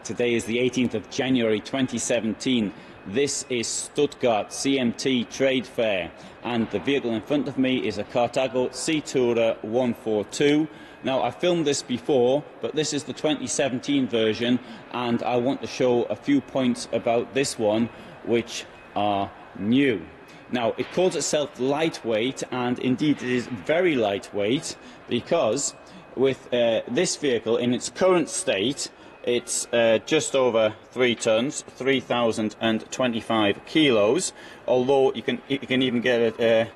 Today is the 18th of January 2017. This is Stuttgart CMT Trade Fair, and the vehicle in front of me is a Carthago C Tourer 142. Now, I filmed this before, but this is the 2017 version, and I want to show a few points about this one which are new. Now, it calls itself lightweight, and indeed it is very lightweight, because with this vehicle in its current state, it's just over 3 tons, 3,025 kilos, although you can even get it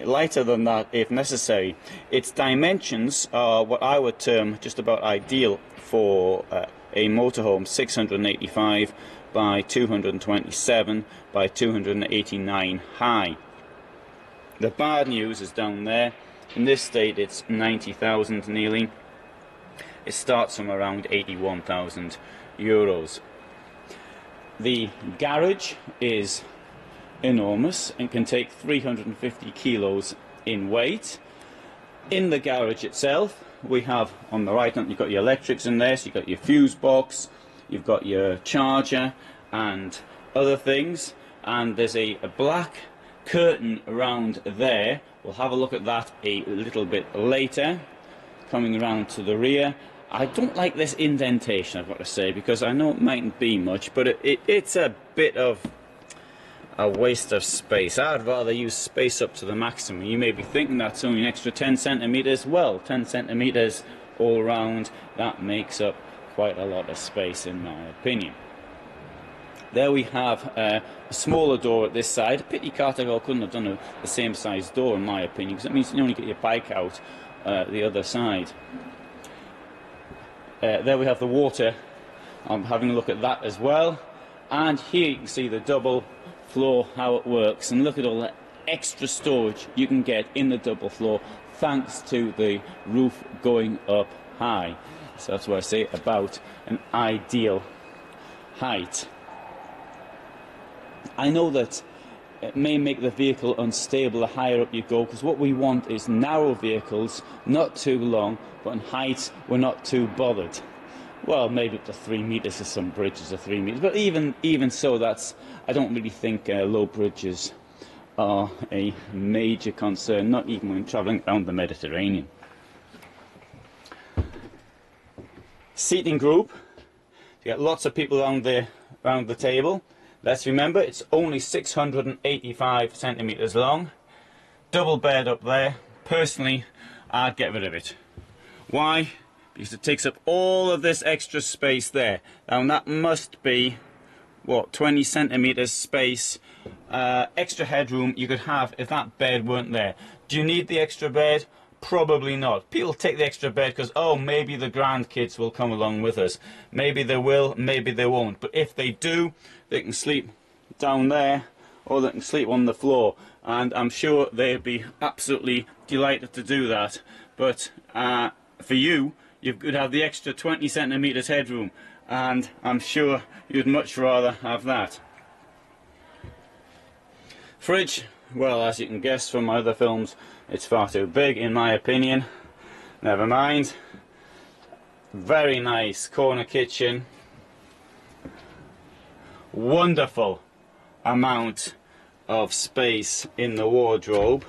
lighter than that if necessary. Its dimensions are what I would term just about ideal for a motorhome: 685 by 227 by 289 high. The bad news is down there. In this state it's 90,000 nearly. It starts from around 81,000 euros. The garage is enormous and can take 350 kilos in weight. In the garage itself, we have on the right hand, you've got your electrics in there, so you've got your fuse box, you've got your charger and other things, and there's a black curtain around there. We'll have a look at that a little bit later. Coming around to the rear, I don't like this indentation, I've got to say, because I know it mightn't be much, but it's a bit of a waste of space. I'd rather use space up to the maximum. You may be thinking that's only an extra 10 centimeters. Well, 10 centimeters all round, that makes up quite a lot of space in my opinion. There we have a smaller door at this side. Pity Carthago couldn't have done the same size door in my opinion, because it means you only get your bike out the other side. There we have the water. I'm having a look at that as well. And here you can see the double floor, how it works, and look at all the extra storage you can get in the double floor thanks to the roof going up high. So that's what I say about an ideal height. I know that it may make the vehicle unstable the higher up you go, because what we want is narrow vehicles, not too long, but in height we're not too bothered. Well, maybe up to 3 meters, as some bridges are 3 meters, but even so, I don't really think low bridges are a major concern, not even when travelling around the Mediterranean. Seating group, you get lots of people around the table. Let's remember, it's only 685 centimeters long. Double bed up there. Personally, I'd get rid of it. Why? Because it takes up all of this extra space there. Now that must be, what, 20 centimeters space, extra headroom you could have if that bed weren't there. Do you need the extra bed? Probably not. People take the extra bed because, oh, maybe the grandkids will come along with us. Maybe they will, maybe they won't. But if they do, they can sleep down there, or they can sleep on the floor. And I'm sure they'd be absolutely delighted to do that. But for you, you could have the extra 20 centimeters headroom, and I'm sure you'd much rather have that. Fridge, well, as you can guess from my other films, it's far too big in my opinion. Never mind. Very nice corner kitchen. Wonderful amount of space in the wardrobe.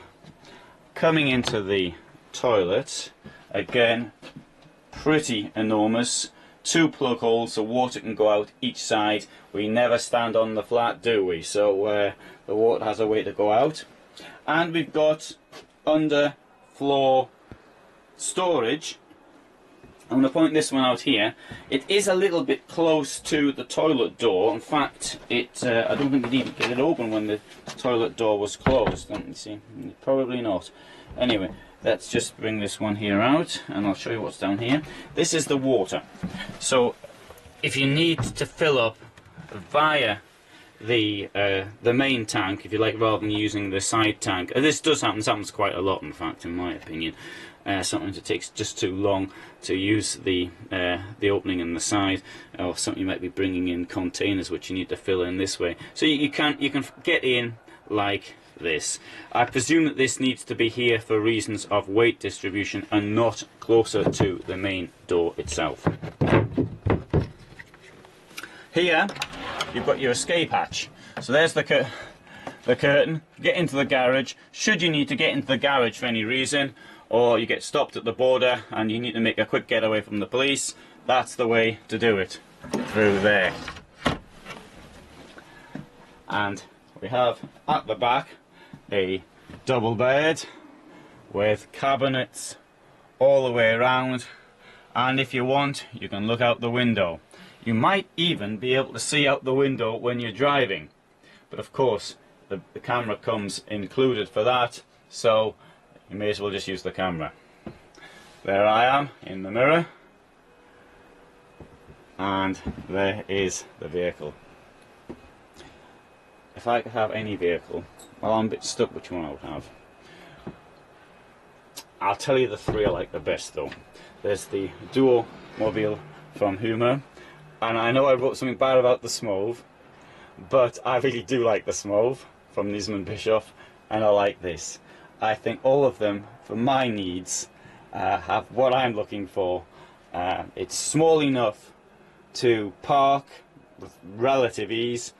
Coming into the toilet, again, pretty enormous. 2 plug holes so water can go out each side. We never stand on the flat, do we? So the water has a way to go out. And we've got under floor storage. I'm going to point this one out here. It is a little bit close to the toilet door. In fact, I don't think you'd even get it open when the toilet door was closed. Let me see. Probably not. Anyway, let's just bring this one here out, and I'll show you what's down here. This is the water. So, if you need to fill up via the main tank, if you like, rather than using the side tank, this does happen. This happens quite a lot, in fact, in my opinion. Sometimes it takes just too long to use the opening in the side, or something you might be bringing in containers which you need to fill in this way. So you can get in like this. I presume that this needs to be here for reasons of weight distribution and not closer to the main door itself. Here you've got your escape hatch. So there's the curtain. Get into the garage. Should you need to get into the garage for any reason, or you get stopped at the border and you need to make a quick getaway from the police, that's the way to do it, through there. And we have at the back a double bed with cabinets all the way around, and if you want you can look out the window. You might even be able to see out the window when you're driving, but of course the camera comes included for that, so you may as well just use the camera. There I am in the mirror, and there is the vehicle. If I could have any vehicle, well, I'm a bit stuck which one I would have. I'll tell you the three I like the best though. There's the Duo Mobile from Hummer, and I know I wrote something bad about the Smove, but I really do like the Smove from Nisman Bischoff, and I like this. I think all of them, for my needs, have what I'm looking for. It's small enough to park with relative ease,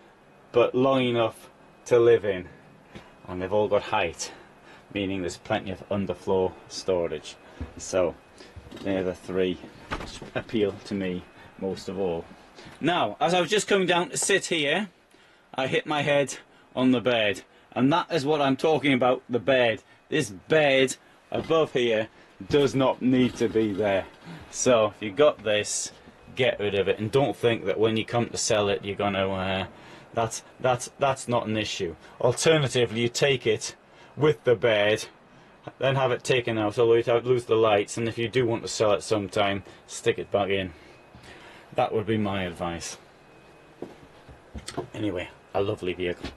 but long enough to live in, and they've all got height, meaning there's plenty of underfloor storage. So they're the three which appeal to me most of all. Now, as I was just coming down to sit here, I hit my head on the bed, and that is what I'm talking about, the bed. This bed above here does not need to be there. So if you got this, get rid of it, and don't think that when you come to sell it you're gonna that's not an issue. Alternatively, you take it with the bed, then have it taken out, although you'd lose the lights, and if you do want to sell it sometime, stick it back in. That would be my advice. Anyway, a lovely vehicle.